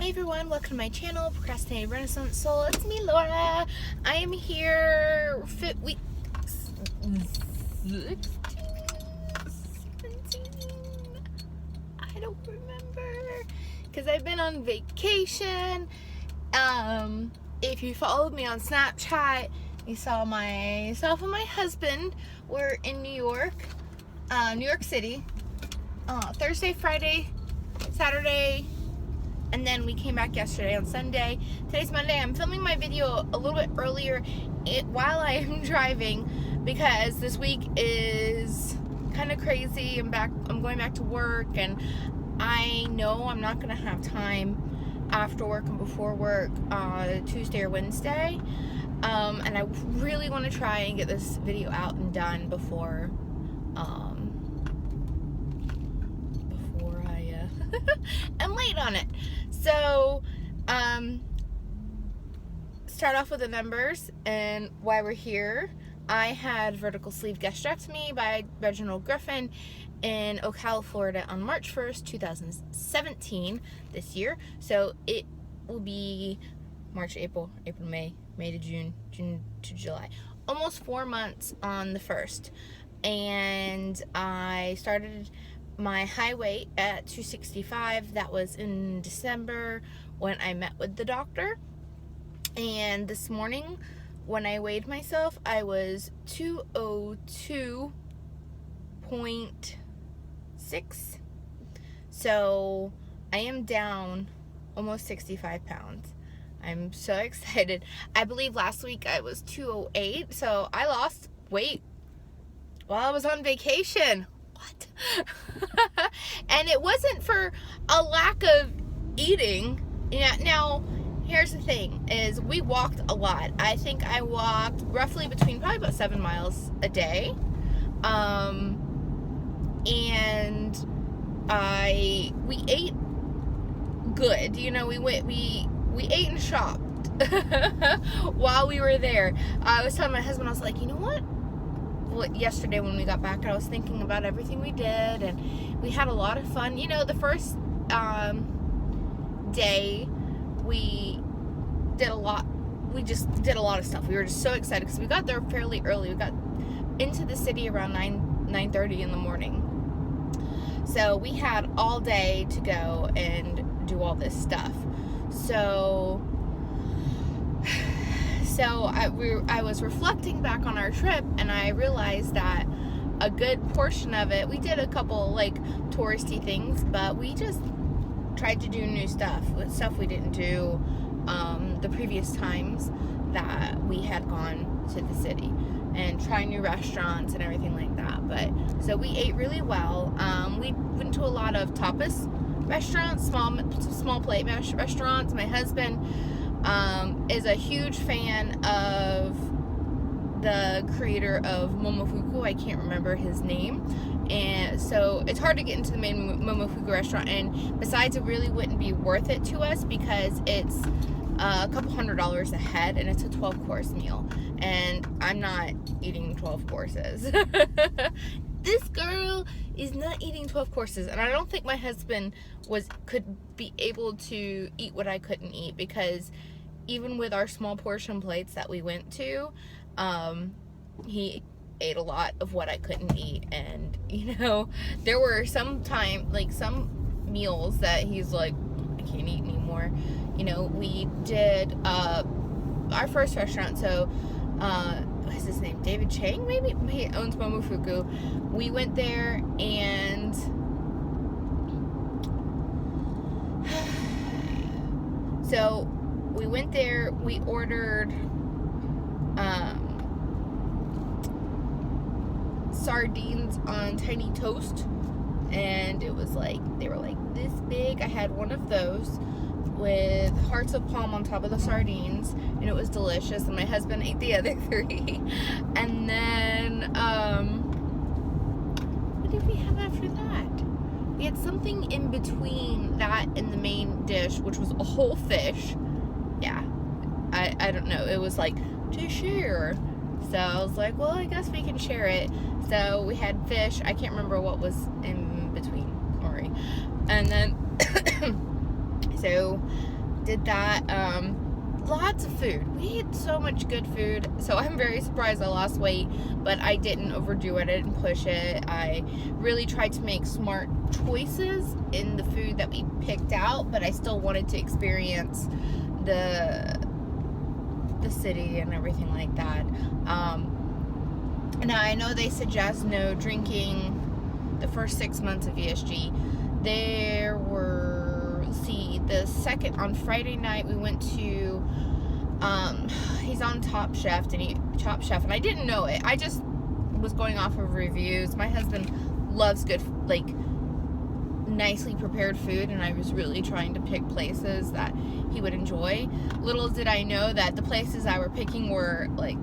Hi everyone, welcome to my channel, Procrastinating Renaissance Soul. It's me, Laura. I am here week 16, 17, I don't remember, because I've been on vacation. If you followed me on Snapchat, you saw myself and my husband were in New York City, Thursday, Friday, Saturday, and then we came back yesterday on Sunday. Today's Monday. I'm filming my video a little bit earlier while I am driving because this week is kind of crazy. I'm going back to work, and I know I'm not going to have time after work and before work Tuesday or Wednesday. And I really want to try and get this video out and done before I am late on it. So, start off with the numbers and why we're here. I had vertical sleeve gastrectomy by Reginald Griffin in Ocala, Florida on March 1st, 2017, this year. So it will be March, April, May to June to July. Almost 4 months on the 1st. And I started my high weight at 265. That was in December when I met with the doctor. And this morning when I weighed myself, I was 202.6. So I am down almost 65 pounds. I'm so excited. I believe last week I was 208, so I lost weight while I was on vacation. What? And it wasn't for a lack of eating. Now, here's the thing, is we walked a lot. I think I walked roughly between probably about 7 miles a day. And we ate good. We ate and shopped while we were there. I was telling my husband, I was like, you know what? Yesterday when we got back, I was thinking about everything we did, and we had a lot of fun. The first day we did a lot. We just did a lot of stuff. We were just so excited because we got there fairly early. We got into the city around 9:30 in the morning. So we had all day to go and do all this stuff. So I was reflecting back on our trip, and I realized that a good portion of it, we did a couple touristy things, but we just tried to do new stuff we didn't do the previous times that we had gone to the city, and try new restaurants and everything like that. So we ate really well. We went to a lot of tapas restaurants, small plate restaurants. My husband is a huge fan of the creator of Momofuku. I can't remember his name, and so it's hard to get into the main Momofuku restaurant, and besides, it really wouldn't be worth it to us because it's a couple $100 a head, and it's a 12-course meal, and I'm not eating 12 courses. This girl is not eating 12 courses, and I don't think my husband could be able to eat what I couldn't eat, because even with our small portion plates that we went to, he ate a lot of what I couldn't eat. And there were some meals that he's like, I can't eat anymore. We did our first restaurant, so what is his name, David Chang, maybe? He owns Momofuku. We went there, and so we went there, we ordered sardines on tiny toast, and it was they were this big. I had one of those with hearts of palm on top of the sardines, and it was delicious, and my husband ate the other 3. And then what did we have after that? We had something in between that and the main dish, which was a whole fish. Yeah, I don't know, it was to share. So I was like, well, I guess we can share it. So we had fish. I can't remember what was in between. Sorry. And then so did that. Lots of food. We ate so much good food. So I'm very surprised I lost weight, but I didn't overdo it. I didn't push it. I really tried to make smart choices in the food that we picked out, but I still wanted to experience the city and everything like that. Now I know they suggest no drinking the first 6 months of ESG. There were, let's see, on Friday night we went to, he's on Top Chef, and I didn't know it. I just was going off of reviews. My husband loves good, like, nicely prepared food, and I was really trying to pick places that he would enjoy. Little did I know that the places I were picking were, like,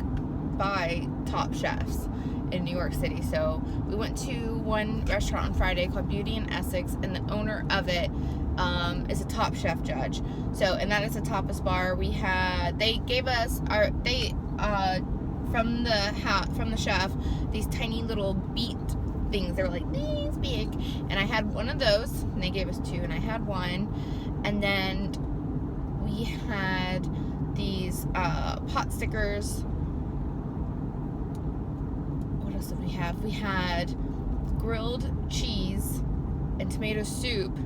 by top chefs in New York City. So we went to one restaurant on Friday called Beauty in Essex, and the owner of it is a Top Chef judge. So, and that is a tapas bar. They gave us from the chef these tiny little beet things. They were like these big, and I had one of those, and they gave us two, and I had one. And then we had these pot stickers. What else did we have? We had grilled cheese and tomato soup,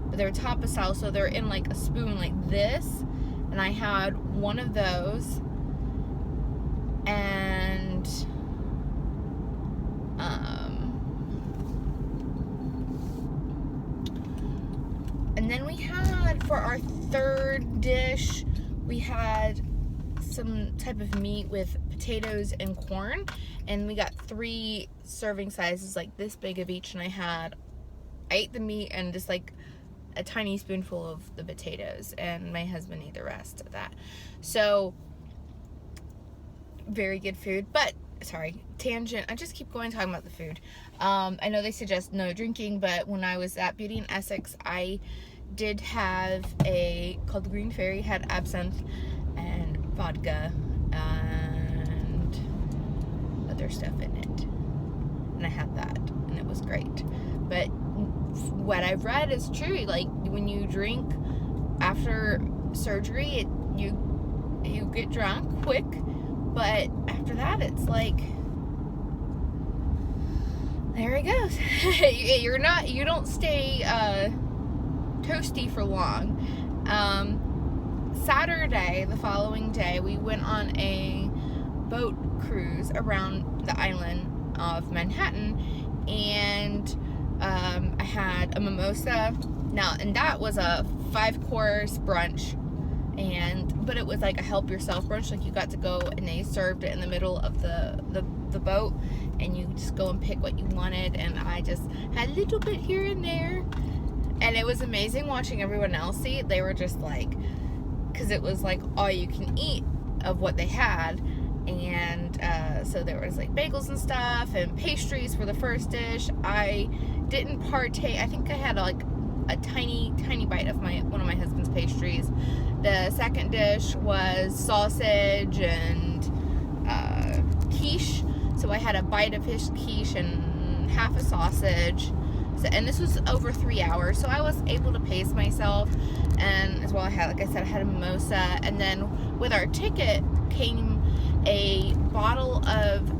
but they were tapas style, so they're in like a spoon like this, and I had one of those. And then we had, for our third dish, we had some type of meat with potatoes and corn, and we got 3 serving sizes like this big of each, and I ate the meat and just like a tiny spoonful of the potatoes, and my husband ate the rest of that. So very good food. But sorry, tangent, I just keep going talking about the food. I know they suggest no drinking, but when I was at Beauty in Essex, I did have called the Green Fairy, had absinthe and vodka and other stuff in it, and I had that, and it was great. But what I've read is true, like when you drink after surgery, you get drunk quick, but after that it's like, there it goes. You don't stay toasty for long. Saturday, the following day, we went on a boat cruise around the island of Manhattan, and I had a mimosa. Now, and that was a 5-course brunch, but it was like a help yourself brunch. Like, you got to go and they served it in the middle of the boat, and you just go and pick what you wanted, and I just had a little bit here and there, and it was amazing watching everyone else eat. They were just like, because it was like all you can eat of what they had, and so there was like bagels and stuff and pastries for the first dish. I didn't partake. I think I had like a tiny bite of one of my husband's pastries. The second dish was sausage and quiche, so I had a bite of his quiche and half a sausage. So, and this was over 3 hours, so I was able to pace myself. And as well, I had, like I said, I had a mimosa, and then with our ticket came a bottle of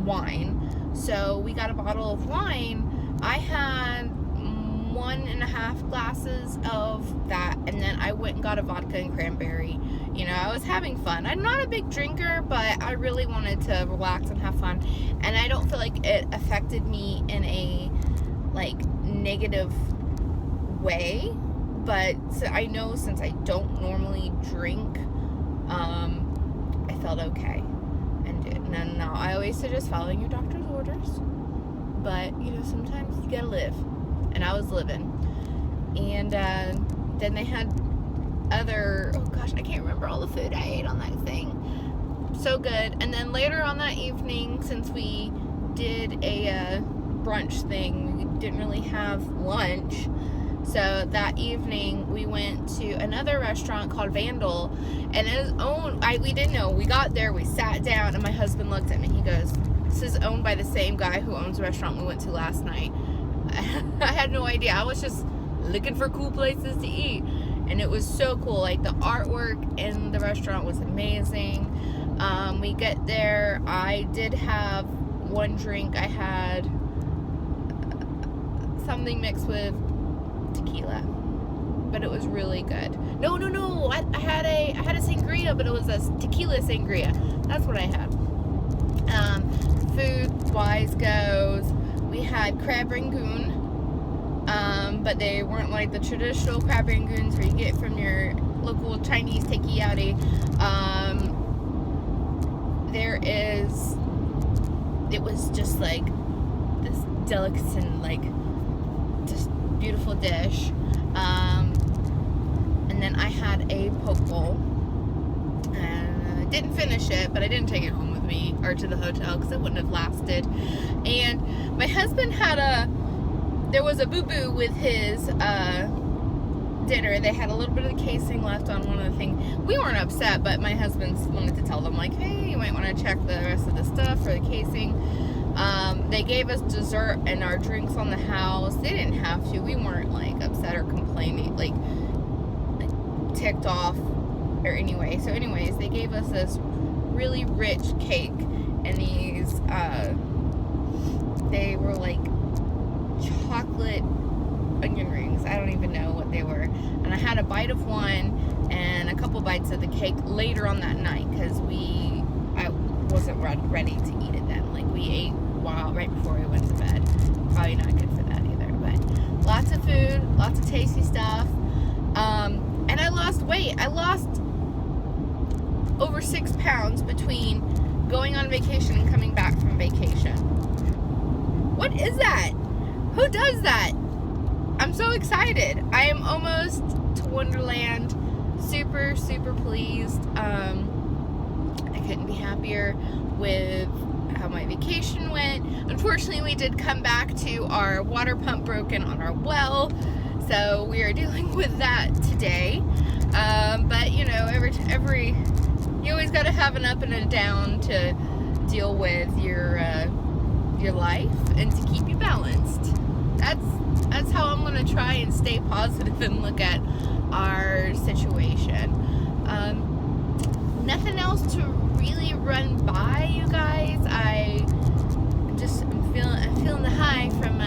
wine. So we got a bottle of wine. I had 1.5 glasses of that, and then I went and got a vodka and cranberry. You know, I was having fun. I'm not a big drinker, but I really wanted to relax and have fun, and I don't feel like it affected me in a like negative way. But so I know, since I don't normally drink, I felt okay and did. And now I always suggest following your doctor's orders, but you know, sometimes you gotta live, and I was living. And then they had oh gosh, I can't remember all the food I ate on that thing. So good. And then later on that evening, since we did a brunch thing, we didn't really have lunch. So that evening we went to another restaurant called Vandal, and it is owned, we didn't know. We got there, we sat down, and my husband looked at me. He goes, "This is owned by the same guy who owns the restaurant we went to last night." I had no idea. I was just looking for cool places to eat. and it was so cool. Like, the artwork in the restaurant was amazing. We get there, I did have one drink. I had something mixed with tequila, but it was really good. No, I had a sangria, but it was a tequila sangria. That's what I had. Food wise goes, we had crab rangoon, but they weren't like the traditional crab rangoons where you get from your local Chinese takeout. It was just like this delicacy, like just beautiful dish. And then I had a poke bowl, and I didn't finish it, but I didn't take it home with me or to the hotel because it wouldn't have lasted. And my husband there was a boo-boo with his dinner. They had a little bit of the casing left on one of the things. We weren't upset, but my husband wanted to tell them, like, hey, you might want to check the rest of the stuff for the casing. They gave us dessert and our drinks on the house. They didn't have to. We weren't like upset or complaining, like ticked off or anyway. So anyways, they gave us this really rich cake, and these they were like chocolate onion rings. I don't even know what they were. And I had a bite of one and a couple bites of the cake later on that night because I wasn't ready to eat it then. Like, we ate right before we went to bed. Probably not good for that either. But lots of food, lots of tasty stuff. And I lost weight. I lost over 6 pounds between going on vacation and coming back from vacation. What is that? Who does that? I'm so excited. I am almost to Wonderland. Super, super pleased. I couldn't be happier with how my vacation went. Unfortunately, we did come back to our water pump broken on our well, so we are dealing with that today. But you know, every you always got to have an up and a down to deal with your life and to keep you balanced. That's how I'm gonna try and stay positive and look at our situation. Nothing else to really run by, you guys. I'm feeling the high from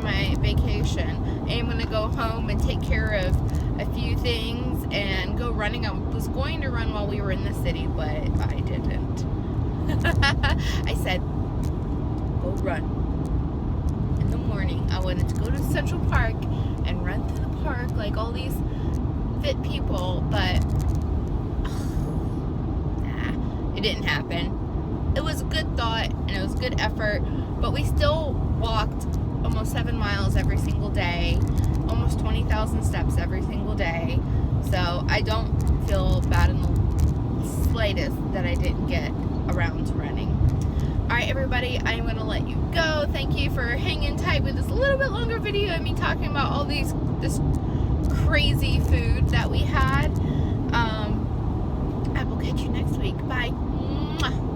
my vacation. I'm gonna go home and take care of a few things and go running. I was going to run while we were in the city, but I didn't. I said, go run. In the morning, I wanted to go to Central Park and run through the park like all these fit people, but it didn't happen. It was a good thought and it was good effort, but we still walked almost 7 miles every single day, almost 20,000 steps every single day. So I don't feel bad in the slightest that I didn't get around to running. Alright, everybody, I'm going to let you go. Thank you for hanging tight with this little bit longer video of me talking about all this crazy food that we had. I will catch you next week. Bye. Mwah.